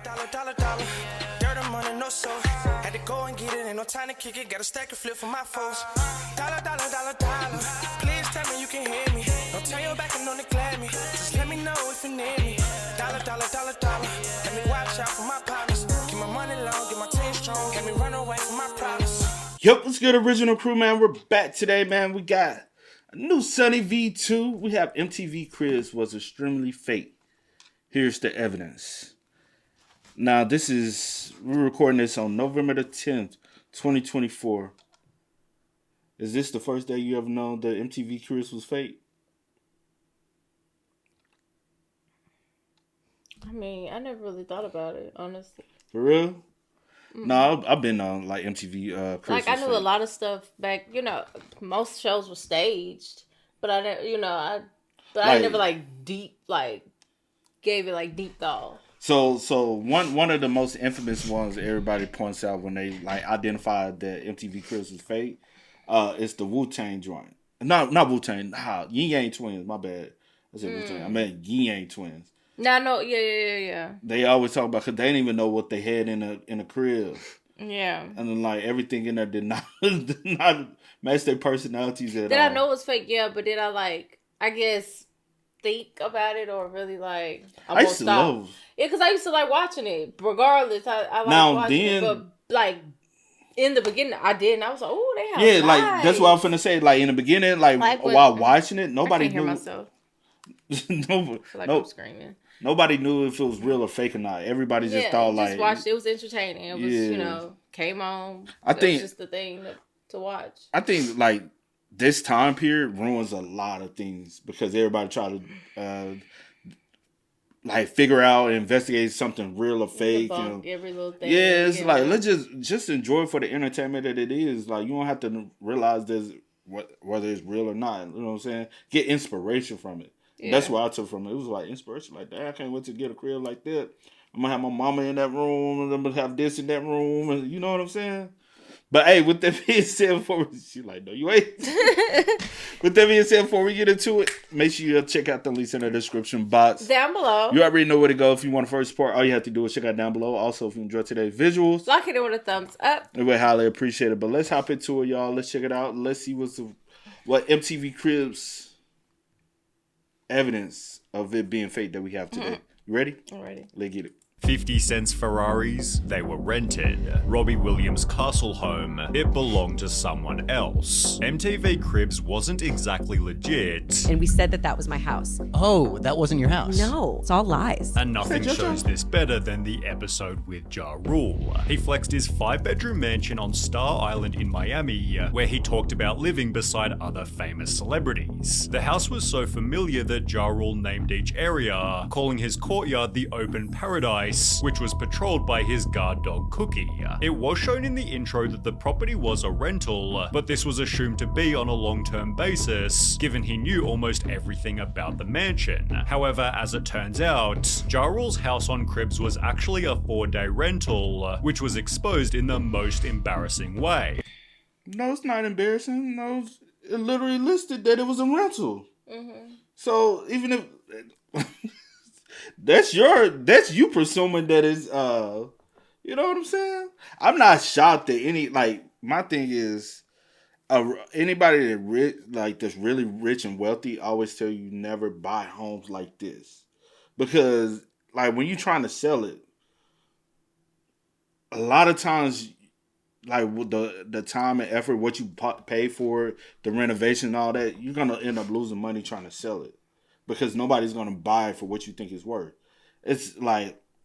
dollar. Dirt and money, no soul. Had to go and get it, ain't no time to kick it. Got a stack of flip for my foes. Dollar. Please tell me you can hear me. Don't turn your back and don't neglect me. Just let me know if you need me. Dollar. Let me watch out for my partners. Keep my money long, get my team strong. Let me run away from my problems. Yep, what's good, original crew, man? We're back today, man. We got a new Sunny V2. We have MTV Cribs was extremely fake. Here's the evidence. Now, we're recording this on November the 10th, 2024. Is this the first day you ever known that MTV Cribs was fake? I mean, I never really thought about it, honestly. For real? Mm-hmm. No, I've been on like MTV Cribs. Like, I knew a lot of stuff back, most shows were staged, but I never gave it deep thought. So one of the most infamous ones that everybody points out when they identified that MTV Cribs was fake, is the Wu-Tang joint. Not Wu-Tang. Yin Yang Twins. My bad. I said Wu-Tang. I meant Yin Yang Twins. No, yeah. They always talk about because they didn't even know what they had in a crib. Yeah. And then everything in there did not match their personalities at all. Did I know it was fake? Yeah, but did I think about it or really I used to love. Yeah, because I used to watching it. Regardless, I watching it. But in the beginning, I did, and I was like, "Oh, they have lives." That's what I was finna say. In the beginning, while watching it, nobody I can't knew. Hear myself. I'm screaming. Nobody knew if it was real or fake or not. Everybody just thought just watched. It was entertaining. It was came on. I think it was just the thing to watch. I think this time period ruins a lot of things because everybody try to figure out and investigate something real or fake. Every little thing. Yeah, it's let's just enjoy it for the entertainment that it is. You don't have to realize whether it's real or not. You know what I'm saying? Get inspiration from it. Yeah. That's what I took from it. It was inspiration. I can't wait to get a crib like that. I'm gonna have my mama in that room, and I'm gonna have this in that room, and you know what I'm saying? But hey, with that being said, she's like, no, you ain't. With that being said, before we get into it, make sure you check out the links in the description box. Down below. You already know where to go if you want to first support. All you have to do is check out down below. Also, if you enjoyed today's visuals, like it with a thumbs up. We would highly appreciate it. But let's hop into it, y'all. Let's check it out. Let's see what MTV Cribs evidence of it being fake that we have today. You ready? I'm ready. Let's get it. 50 Cent's Ferraris, they were rented. Robbie Williams' castle home, it belonged to someone else. MTV Cribs wasn't exactly legit. And we said that was my house. Oh, that wasn't your house? No, it's all lies. And nothing shows this better than the episode with Ja Rule. He flexed his 5-bedroom mansion on Star Island in Miami, where he talked about living beside other famous celebrities. The house was so familiar that Ja Rule named each area, calling his courtyard the Open Paradise, which was patrolled by his guard dog Cookie. It was shown in the intro that the property was a rental, but this was assumed to be on a long-term basis, given he knew almost everything about the mansion. However, as it turns out, Ja Rule's house on Cribs was actually a 4-day rental, which was exposed in the most embarrassing way. No, it's not embarrassing. No, it literally listed that it was a rental. Mm-hmm. So even if... That's you presuming that is you know what I'm saying? I'm not shocked that my thing is anybody that's really rich and wealthy always tell you never buy homes like this. Because when you're trying to sell it, a lot of times with the time and effort, what you pay for it, the renovation and all that, you're gonna end up losing money trying to sell it. Because nobody's going to buy for what you think it's worth. It's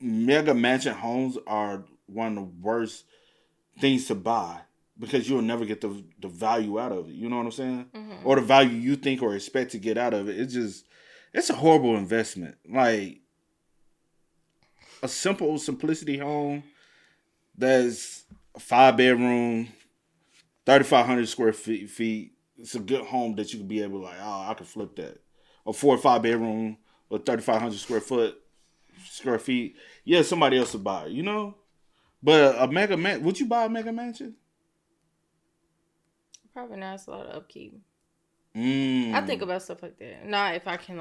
mega mansion homes are one of the worst things to buy. Because you'll never get the value out of it. You know what I'm saying? Mm-hmm. Or the value you think or expect to get out of it. It's a horrible investment. A simple simplicity home that's a 5-bedroom, 3,500 square feet. It's a good home that you could be able to I could flip that. A 4 or 5 bedroom with 3,500 square feet. Yeah, somebody else would buy it, But a mega man, would you buy a mega mansion? Probably not. It's a lot of upkeep. I think about stuff like that. Not if I can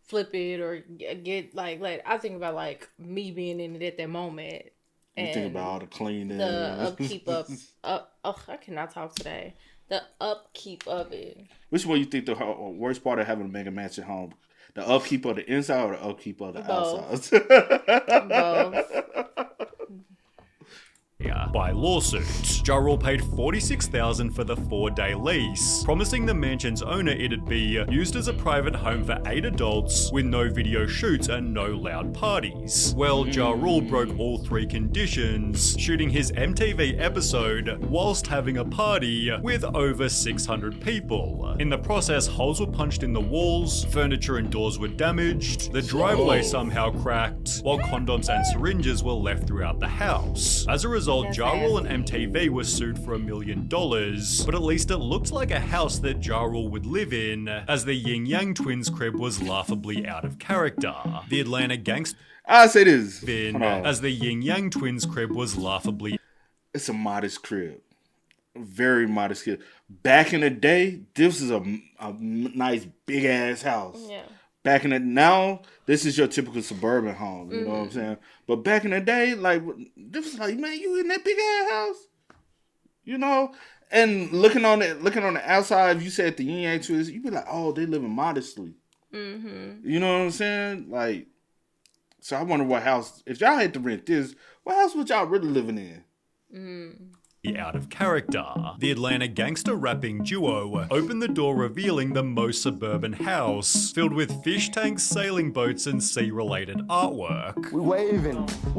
flip it or get like I think about like me being in it at that moment. You think about all the cleaning, the upkeep of I cannot talk today. The upkeep of it. Which one you think the worst part of having a mega mansion home? The upkeep of the inside or the upkeep of the outside? Both. By lawsuit. Ja Rule paid $46,000 for the 4-day lease, promising the mansion's owner it'd be used as a private home for 8 adults with no video shoots and no loud parties. Well, Ja Rule broke all 3 conditions, shooting his MTV episode whilst having a party with over 600 people. In the process, holes were punched in the walls, furniture and doors were damaged, the driveway somehow cracked, while condoms and syringes were left throughout the house. As a result, Ja Rule and MTV were sued for $1 million, but at least it looked like a house that Ja Rule would live in, as the Yin Yang twins' crib was laughably out of character. The Atlanta gangster I say this. As the Yin Yang twins' crib was laughably. It's a modest crib. A very modest crib. Back in the day, this is a nice big ass house. Yeah. Back in the now, this is your typical suburban home. You know what I'm saying? But back in the day, like this was like, man, you in that big ass house, you know? And looking on the outside, if you said the Yin Yang twins, you'd be like, oh, they living modestly. Mm-hmm. You know what I'm saying? Like, so I wonder what house. If y'all had to rent this, what house would y'all really living in? Out of character. The Atlanta gangster rapping duo opened the door revealing the most suburban house, filled with fish tanks, sailing boats, and sea-related artwork. We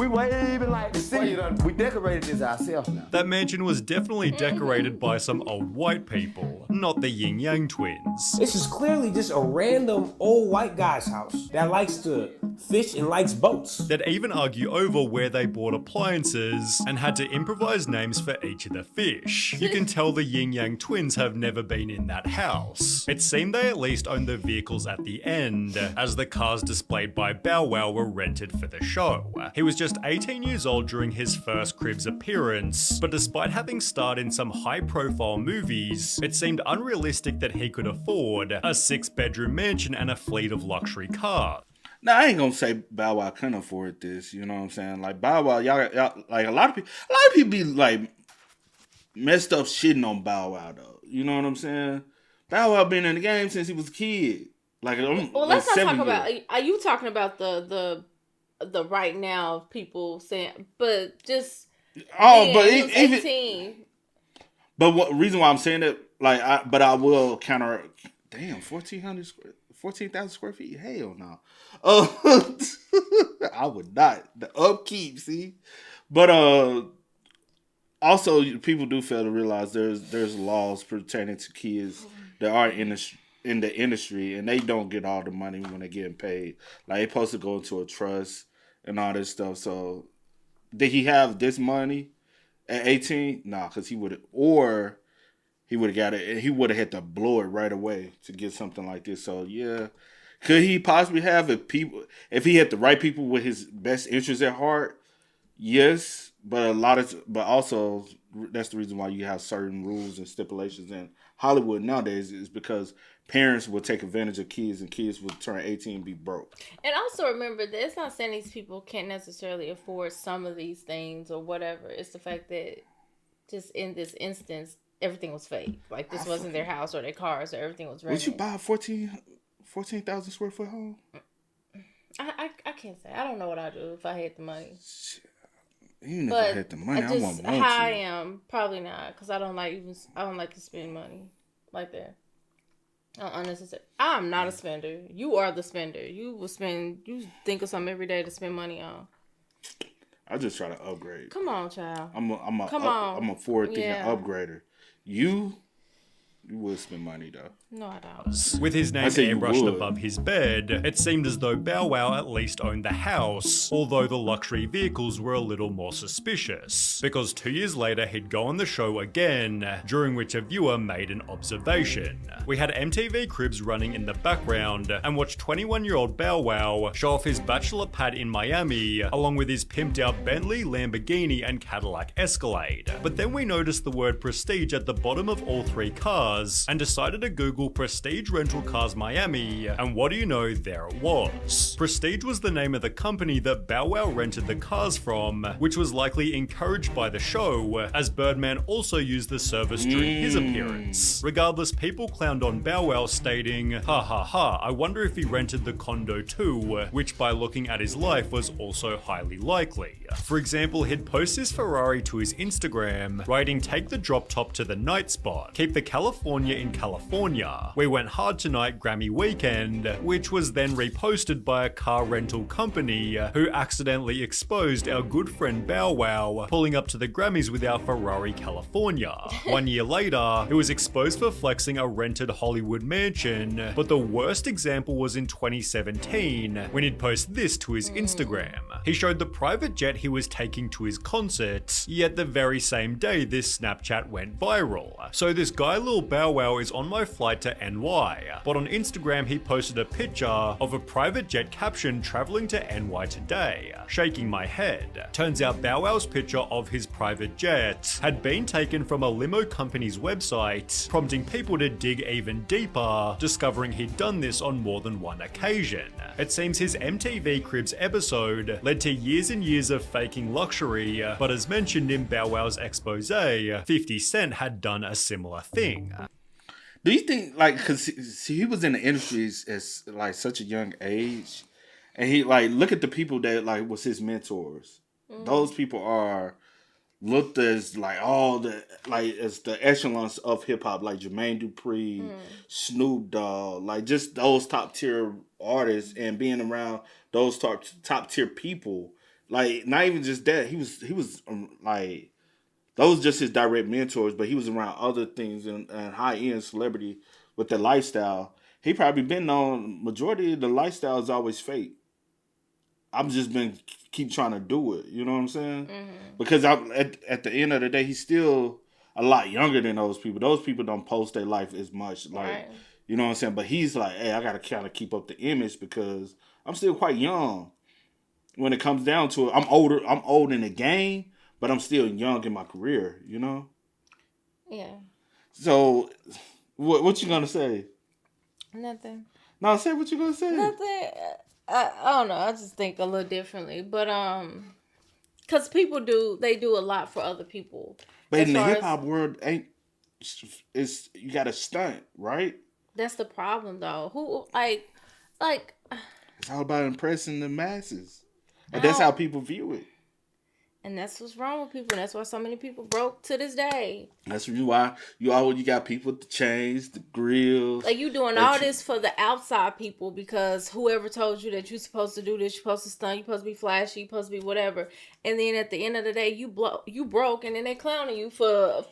waving like the city. We decorated this ourselves now. That mansion was definitely decorated by some old white people, not the Yin Yang twins. This is clearly just a random old white guy's house that likes to fish and likes boats. They'd even argue over where they bought appliances and had to improvise names for each of the fish. You can tell the Yin Yang twins have never been in that house. It seemed they at least owned the vehicles at the end, as the cars displayed by Bow Wow were rented for the show. He was just 18 years old during his first Cribs appearance, but despite having starred in some high-profile movies, it seemed unrealistic that he could afford a 6-bedroom mansion and a fleet of luxury cars. Now, I ain't gonna say Bow Wow couldn't afford this, you know what I'm saying? Like, Bow Wow, y'all like, a lot of people be, like, messed up shitting on Bow Wow, though. You know what I'm saying? Bow Wow been in the game since he was a kid. Like, well, let's not talk about, are you talking about the right now people saying, but just, but even 18. But what reason why I'm saying that, like, I will counter, damn, 14,000 square feet? Hell no. I would not. The upkeep, see? But also people do fail to realize there's laws pertaining to kids that are in the industry, and they don't get all the money when they're getting paid. Like, they supposed to go into a trust and all this stuff. So did he have this money at 18? Nah, because he would have got it, and he would have had to blow it right away to get something like this. So yeah. Could he possibly have if he had the right people with his best interests at heart? Yes, but also that's the reason why you have certain rules and stipulations in Hollywood nowadays, is because parents will take advantage of kids, and kids will turn 18 and be broke. And also remember that it's not saying these people can't necessarily afford some of these things or whatever. It's the fact that just in this instance, everything was fake. Like, this wasn't their house or their cars, or everything was rented. Would you buy a 14,000 square foot home? I can't say. I don't know what I'd do if I had the money. Even if I had the money, I wouldn't want to. How I am, probably not, because I don't like to spend money like that. Unnecessary. I'm not a spender. You are the spender. You think of something every day to spend money on. I just try to upgrade. Come on, child. I'm a forward-thinking upgrader. You would spend money, though. No, I don't. With his name airbrushed above his bed, it seemed as though Bow Wow at least owned the house, although the luxury vehicles were a little more suspicious, because 2 years later he'd go on the show again, during which a viewer made an observation. We had MTV Cribs running in the background, and watched 21-year-old Bow Wow show off his bachelor pad in Miami, along with his pimped out Bentley, Lamborghini, and Cadillac Escalade. But then we noticed the word Prestige at the bottom of all 3 cars, cars and decided to Google Prestige Rental Cars Miami, and what do you know, there it was. Prestige was the name of the company that Bow Wow rented the cars from, which was likely encouraged by the show, as Birdman also used the service during his appearance. Regardless, people clowned on Bow Wow, stating, "Ha ha ha, I wonder if he rented the condo too," which by looking at his life was also highly likely. For example, he'd post his Ferrari to his Instagram, writing, "Take the drop top to the night spot, keep the California in California, we went hard tonight, Grammy weekend," which was then reposted by a car rental company who accidentally exposed our good friend Bow Wow pulling up to the Grammys with our Ferrari California. 1 year later, it was exposed for flexing a rented Hollywood mansion, but the worst example was in 2017 when he'd post this to his Instagram. He showed the private jet he was taking to his concert, yet the very same day this Snapchat went viral. So this guy Lil Bow Wow is on my flight to NY, but on Instagram he posted a picture of a private jet caption traveling to NY today, shaking my head. Turns out Bow Wow's picture of his private jet had been taken from a limo company's website, prompting people to dig even deeper, discovering he'd done this on more than one occasion. It seems his MTV Cribs episode led to years and years of faking luxury, but as mentioned in Bow Wow's expose, 50 Cent had done a similar thing. Do you think, like, because he was in the industry as like such a young age, and he, like, look at the people that, like, was his mentors. Those people are looked as, like, all the, like, as the echelons of hip hop, like Jermaine Dupri, Snoop Dogg, like, just those top tier artists, and being around those top tier people. Like, not even just that, he was like, those just his direct mentors, but he was around other things and high-end celebrity with the lifestyle. He probably been known, majority of the lifestyle is always fake. I've just been keep trying to do it, you know what I'm saying? Because at the end of the day, he's still a lot younger than those people. Those people don't post their life as much, like, Right. you know what I'm saying? But he's like, hey, I got to kind of keep up the image because I'm still quite young. When it comes down to it, I'm old in the game, but I'm still young in my career, you know? Yeah. So, what you gonna say? Nothing. No, say what you gonna say. Nothing. I don't know. I just think a little differently, but because people do a lot for other people. But As in the far hip as- hop world, it's you got to stunt, right? That's the problem, though. Who like It's all about impressing the masses, and that's how people view it. And that's what's wrong with people. And that's why so many people broke to this day. That's why you got people with the chains, the grills. Like, you doing all this for the outside people because whoever told you that you're supposed to do this, you're supposed to stunt, you're supposed to be flashy, you're supposed to be whatever. And then at the end of the day, you broke, and then they clowning you for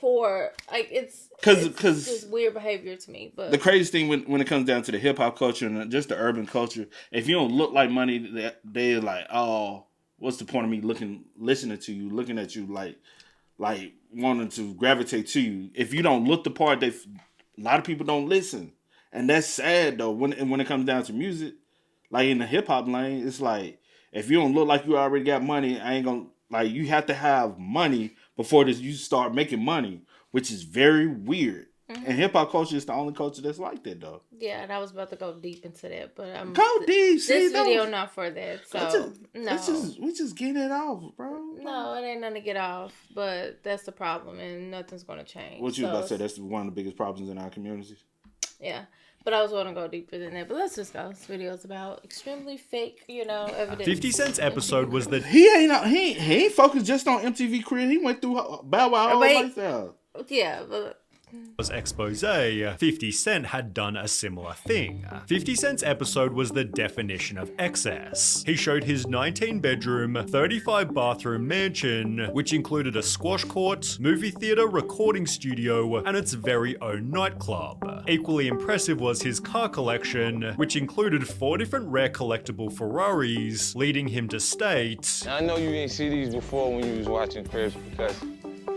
like, it's just weird behavior to me. But the crazy thing when it comes down to the hip hop culture and just the urban culture, if you don't look like money, they're like, oh, what's the point of me listening to you, looking at you, like wanting to gravitate to you? If you don't look the part, a lot of people don't listen, and that's sad though. When it comes down to music, like in the hip hop lane, it's like if you don't look like you already got money, I ain't gonna like. You have to have money before you start making money, which is very weird. And hip hop culture is the only culture that's like that though. yeah, and I was about to go deep into that, but Go deep. This video not for that. So no, we just getting it off, bro. no, it ain't nothing to get off. But that's the problem, and nothing's gonna change. What you So, about to say? That's one of the biggest problems in our communities. Yeah. But I was going to go deeper than that. But let's just go. This video's about extremely fake, evidence. 50 Cent's episode was the He ain't focused just on MTV Crib. He went through Bow Wow whole lifestyle. Yeah, but expose, 50 Cent had done a similar thing. 50 Cent's episode was the definition of excess. He showed his 19-bedroom, 35-bathroom mansion, which included a squash court, movie theater, recording studio, and its very own nightclub. Equally impressive was his car collection, which included 4 different rare collectible Ferraris, leading him to state, Now, I know you ain't see these before when you was watching Cribs because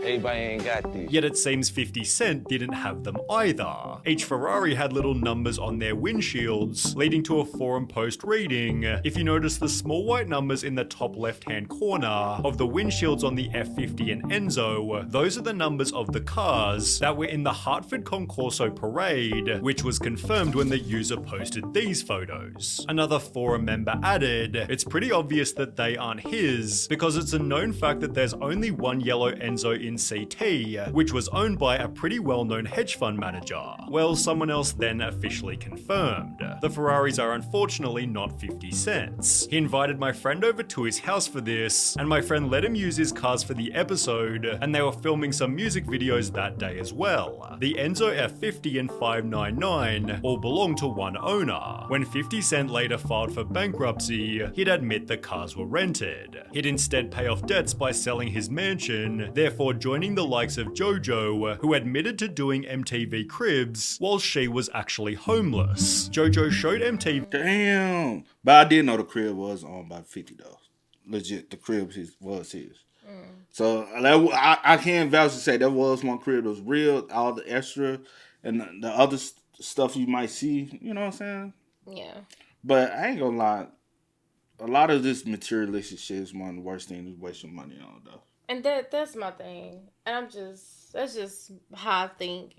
Everybody ain't got these. Yet it seems 50 Cent didn't have them either. Each Ferrari had little numbers on their windshields, leading to a forum post reading, if you notice the small white numbers in the top left-hand corner of the windshields on the F50 and Enzo, those are the numbers of the cars that were in the Hartford Concorso parade, which was confirmed when the user posted these photos. Another forum member added, it's pretty obvious that they aren't his, because it's a known fact that there's only one yellow Enzo in CT, which was owned by a pretty well-known hedge fund manager. Well, someone else then officially confirmed. The Ferraris are unfortunately not 50 Cent's. He invited my friend over to his house for this, and my friend let him use his cars for the episode, and they were filming some music videos that day as well. The Enzo F50 and 599 all belonged to one owner. When 50 Cent later filed for bankruptcy, he'd admit the cars were rented. He'd instead pay off debts by selling his mansion, therefore joining the likes of JoJo, who admitted to doing MTV Cribs while she was actually homeless. JoJo showed MTV. Damn. But I did know the crib was owned by 50 though. Legit, the crib was his. So I can't vouch to say that was one crib that was real. All the extra and the other stuff you might see, you know what I'm saying? Yeah. But I ain't gonna lie. A lot of this materialistic shit is one of the worst things to waste your money on, though. And that's my thing. And that's just how I think.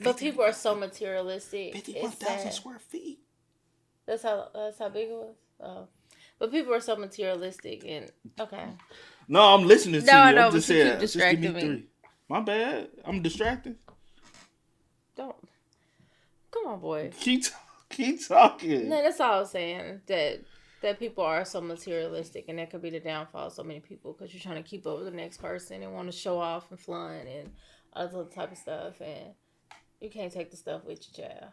But people are so materialistic. 51,000 square feet. That's how big it was? Oh. But people are so materialistic and, okay. No, I'm listening to you. I know, I'm just but you saying. keep Just give me distracting me. 3. My bad. I'm distracted. Don't. Come on, boy. Keep talking. No, that's all I was saying. That people are so materialistic, and that could be the downfall of so many people because you're trying to keep up with the next person and want to show off and flaunt and other type of stuff, and you can't take the stuff with you, child.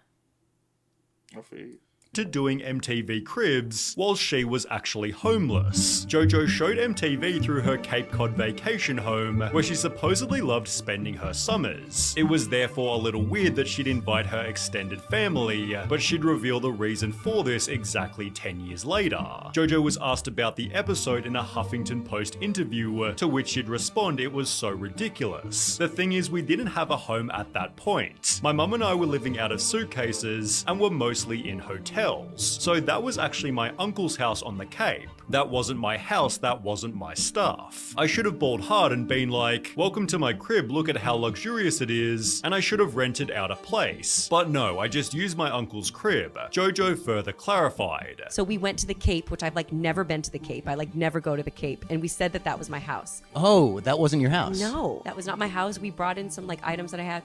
I feel you. To doing MTV Cribs while she was actually homeless. JoJo showed MTV through her Cape Cod vacation home where she supposedly loved spending her summers. It was therefore a little weird that she'd invite her extended family, but she'd reveal the reason for this exactly 10 years later. JoJo was asked about the episode in a Huffington Post interview, to which she'd respond it was so ridiculous. The thing is, we didn't have a home at that point. My mum and I were living out of suitcases and were mostly in hotels. So that was actually my uncle's house on the Cape. That wasn't my house, that wasn't my stuff. I should have balled hard and been like, welcome to my crib, look at how luxurious it is, and I should have rented out a place. But no, I just used my uncle's crib. JoJo further clarified. So we went to the Cape, which I've never been to the Cape. I never go to the Cape. And we said that was my house. Oh, that wasn't your house? No, that was not my house. We brought in some items that I had.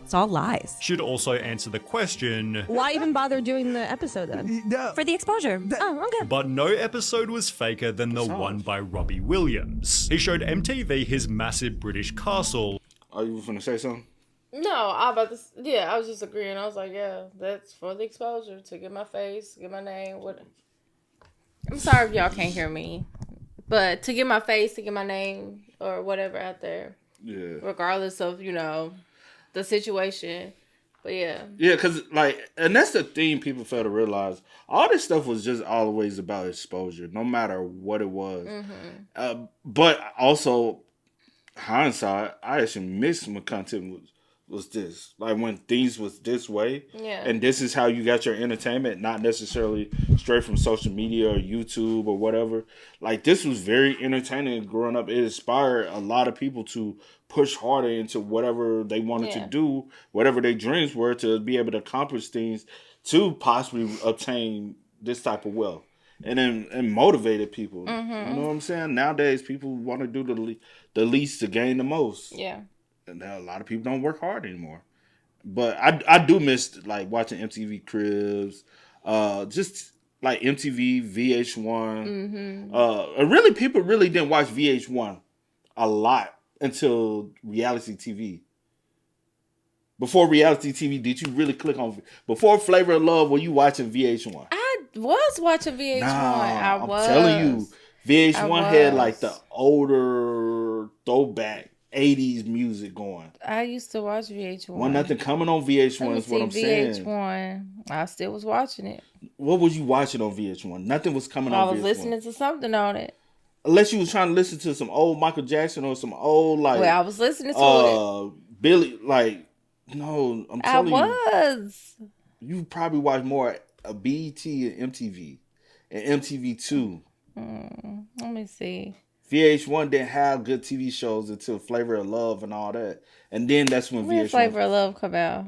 It's all lies. Should also answer the question, why even bother doing the episode then? For the exposure. Oh, okay. But no episode was faker than the one by Robbie Williams. He showed MTV his massive British castle. Are you finna say something? No, I was just agreeing. I was like, yeah, that's for the exposure, to get my face, get my name. I'm sorry if y'all can't hear me, but to get my face, to get my name or whatever out there. Yeah. Regardless of, the situation. But yeah. Yeah, because, and that's the thing people fail to realize. All this stuff was just always about exposure, no matter what it was. Mm-hmm. But also, hindsight, I actually missed when content was this. Like, when things was this way. Yeah. And this is how you got your entertainment, not necessarily straight from social media or YouTube or whatever. Like, this was very entertaining growing up. It inspired a lot of people to push harder into whatever they wanted to do, whatever their dreams were, to be able to accomplish things to possibly obtain this type of wealth. And motivated people. Mm-hmm. You know what I'm saying? Nowadays, people want to do the least to gain the most. Yeah. And a lot of people don't work hard anymore. But I do miss watching MTV Cribs, just like MTV, VH1. Mm-hmm. People really didn't watch VH1 a lot until reality TV. Before reality TV, did you really click on... Before Flavor of Love, were you watching VH1? I was watching VH1. I'm telling you, VH1 had the older throwback 80s music going. I used to watch VH1. Wasn't nothing coming on VH1 is what I'm saying. VH1. I still was watching it. What was you watching on VH1? Nothing was coming on VH1. I was listening to something on it. unless you was trying to listen to some old Michael Jackson or some old like. Well, I was listening to it. Billy, like, no, I'm telling you. I was. You probably watch more BET and MTV. And MTV2. Let me see. VH1 didn't have good TV shows until Flavor of Love and all that. And then that's when When VH1... did Flavor of Love come out?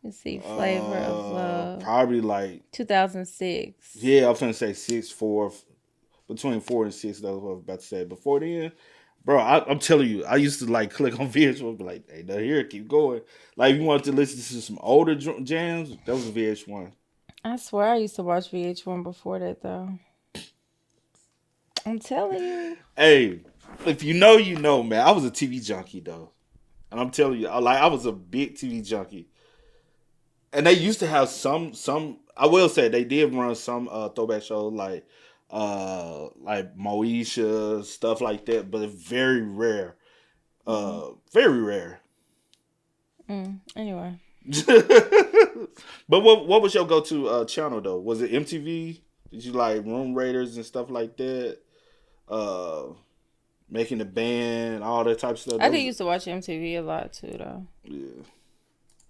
Let's see. Flavor of Love. Probably like... 2006. Yeah, I was going to say 4. Between 4 and 6, that's what I was about to say. Before then... Bro, I'm telling you, I used to like click on VH1 and be like, hey, no, here, keep going. Like, if you wanted to listen to some older jams, that was VH1. I swear I used to watch VH1 before that, though. I'm telling you. Hey, if you know, man. I was a TV junkie, though. And I'm telling you, I was a big TV junkie. And they used to have some, I will say, they did run some throwback shows like Moesha, stuff like that, but very rare. Very rare. Anyway. But what was your go-to channel, though? Was it MTV? Did you like Room Raiders and stuff like that? Making the Band, all that type of stuff? I did used to watch MTV a lot, too, though. Yeah.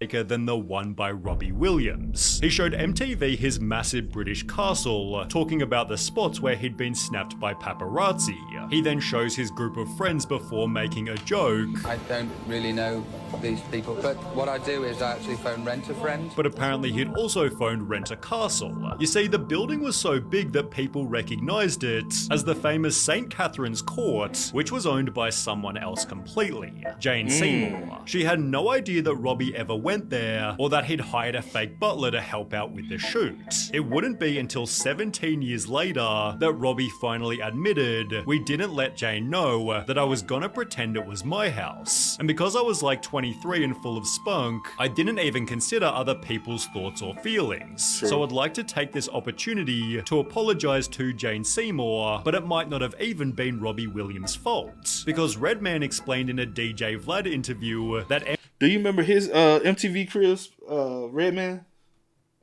Than the one by Robbie Williams. He showed MTV his massive British castle, talking about the spots where he'd been snapped by paparazzi. He then shows his group of friends before making a joke. I don't really know these people, but what I do is I actually phone Rent-A-Friend. But apparently he'd also phoned Rent-A-Castle. You see, the building was so big that people recognized it as the famous St. Catherine's Court, which was owned by someone else completely, Jane Seymour. She had no idea that Robbie ever went there, or that he'd hired a fake butler to help out with the shoot. It wouldn't be until 17 years later that Robbie finally admitted, we didn't let Jane know that I was gonna pretend it was my house. And because I was like 23 and full of spunk, I didn't even consider other people's thoughts or feelings. Sure. So I'd like to take this opportunity to apologize to Jane Seymour, but it might not have even been Robbie Williams' fault. Because Redman explained in a DJ Vlad interview that... Do you remember his MTV Cribs, Redman?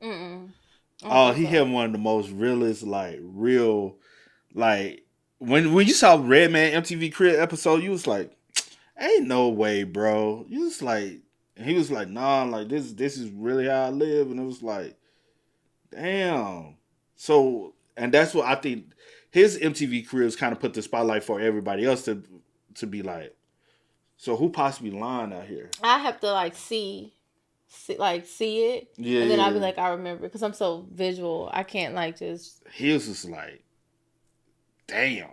Mm-mm. Oh, he had one of the most realest, like, real, like, when you saw Redman MTV Crib episode, you was like, ain't no way, bro. You was like, and he was like, nah, like, this is really how I live. And it was like, damn. So, and that's what I think, his MTV Cribs kind of put the spotlight for everybody else to be like, so who possibly lying out here? I have to like see it, Yeah, and then I'll be yeah. like, I remember, because I'm so visual. I can't like just. He was just like, damn.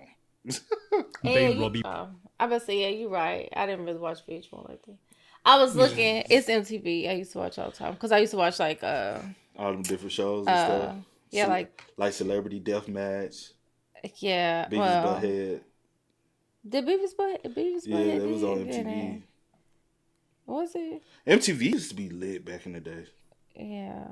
Being Robbie. I bet say, yeah, you're right. I didn't really watch VH1 like that. I was looking. It's MTV. I used to watch all the time because I used to watch like all them different shows and stuff. Yeah, like Celebrity Deathmatch. Yeah, Beavis well, Butthead. Did Beavis Butthead? Yeah, it was on Yeah, MTV. was it? MTV used to be lit back in the day. Yeah.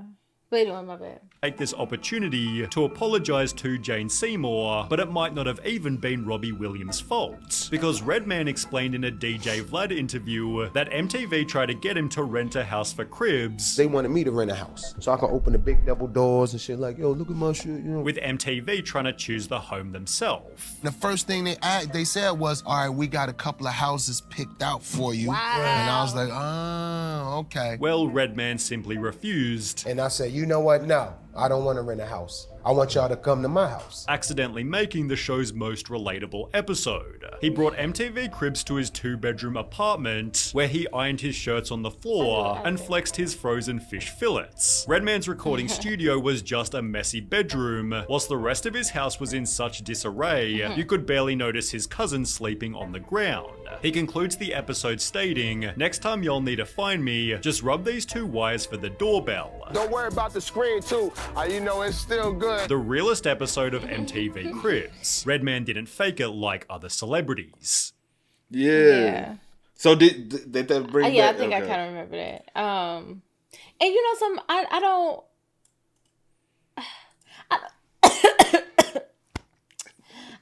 But anyway, my bad. Take this opportunity to apologize to Jane Seymour, but it might not have even been Robbie Williams' fault. Because Redman explained in a DJ Vlad interview that MTV tried to get him to rent a house for Cribs. They wanted me to rent a house so I can open the big double doors and shit like, yo, look at my shit, you know. With MTV trying to choose the home themselves. The first thing they said was, all right, we got a couple of houses picked out for you. Wow. And I was like, oh, okay. Well, Redman simply refused. And I said, you know what? No, I don't want to rent a house. I want y'all to come to my house. Accidentally making the show's most relatable episode. He brought MTV Cribs to his 2-bedroom apartment, where he ironed his shirts on the floor and flexed his frozen fish fillets. Redman's recording studio was just a messy bedroom, whilst the rest of his house was in such disarray, you could barely notice his cousin sleeping on the ground. He concludes the episode stating, next time y'all need to find me, just rub these 2 wires for the doorbell. Don't worry about the screen too. You know, it's still good. The realest episode of MTV Cribs. Redman didn't fake it like other celebrities. Yeah. So did that bring back? Yeah, I think I kind of remember that. And you know, I don't.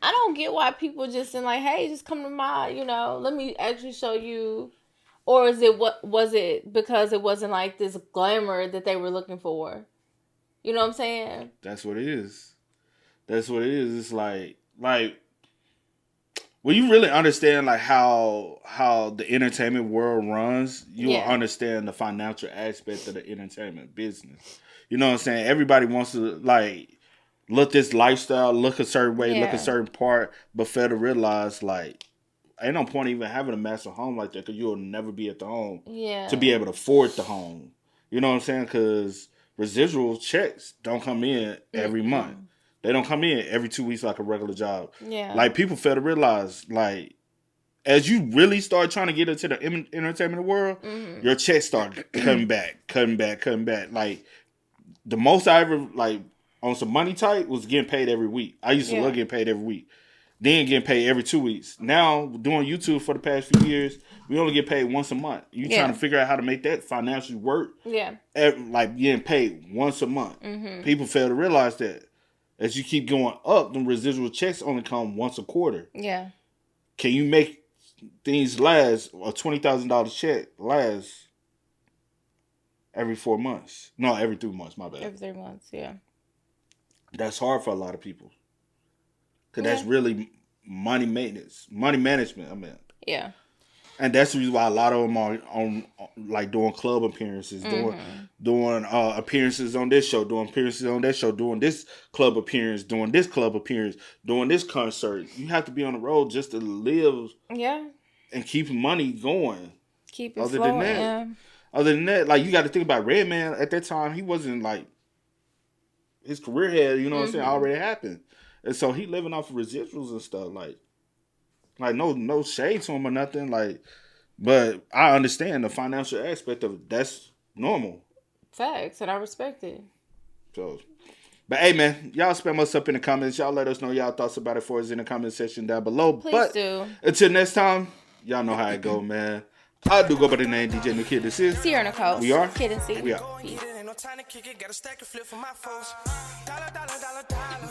I don't get why people just in like, hey, just come to my, you know, let me actually show you. Or is it was it because it wasn't like this glamour that they were looking for? You know what I'm saying? That's what it is. That's what it is. It's like when you really understand like how the entertainment world runs, you will understand the financial aspect of the entertainment business. You know what I'm saying? Everybody wants to like look this lifestyle, look a certain way, look a certain part, but fail to realize like ain't no point even having a massive home like that because you'll never be at the home to be able to afford the home. You know what I'm saying? Because residual checks don't come in every month. They don't come in every 2 weeks like a regular job. Yeah. Like, people fail to realize, like, as you really start trying to get into the entertainment world, your checks start cutting back. Like, the most I ever, like, on some money type was getting paid every week. I used to love getting paid every week. Then getting paid every 2 weeks. Now, doing YouTube for the past few years, we only get paid once a month. You trying to figure out how to make that financially work. Yeah. Like, getting paid once a month. People fail to realize that. As you keep going up, the residual checks only come once a quarter. Yeah. Can you make things last, a $20,000 check last every 4 months? No, every 3 months, my bad. Every 3 months, yeah. That's hard for a lot of people. Because that's really money maintenance, money management, I mean. Yeah. And that's the reason why a lot of them are on like doing club appearances, doing appearances on this show, doing appearances on that show, doing this club appearance, doing this club appearance, doing this concert. You have to be on the road just to live. Yeah. And keep money going. Keep it flowing. Other than that, like you got to think about Redman at that time. He wasn't like his career had, you know what I'm saying, already happened, and so he living off of residuals and stuff like. Like, no shade to him or nothing. Like, but I understand the financial aspect of it. That's normal. Facts, and I respect it. So, but hey, man, y'all spam us up in the comments. Y'all let us know y'all thoughts about it for us in the comment section down below. Please do. Until next time, y'all know how it go, man. I do go by the name DJ New Kid. This is Sierra Nicole. We are Kid and C. We are. Peace. Time to kick it, got a stack of flip for my foes. Dollar, dollar, dollar, dollar.